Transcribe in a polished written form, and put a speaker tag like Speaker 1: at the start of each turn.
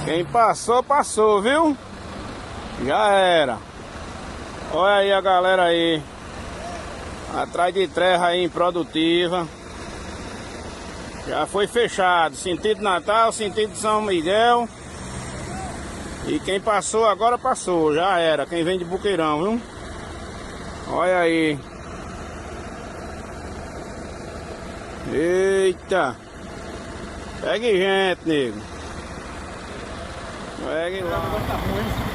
Speaker 1: Quem passou, passou, viu? Já era. Olha aí a galera aí. Atrás de terra aí improdutiva. Já foi fechado. Sentido Natal, sentido São Miguel. E quem passou agora passou. Já era. Quem vem de Buqueirão, viu? Olha aí. Eita. Pegue gente, nego. Pegue lá.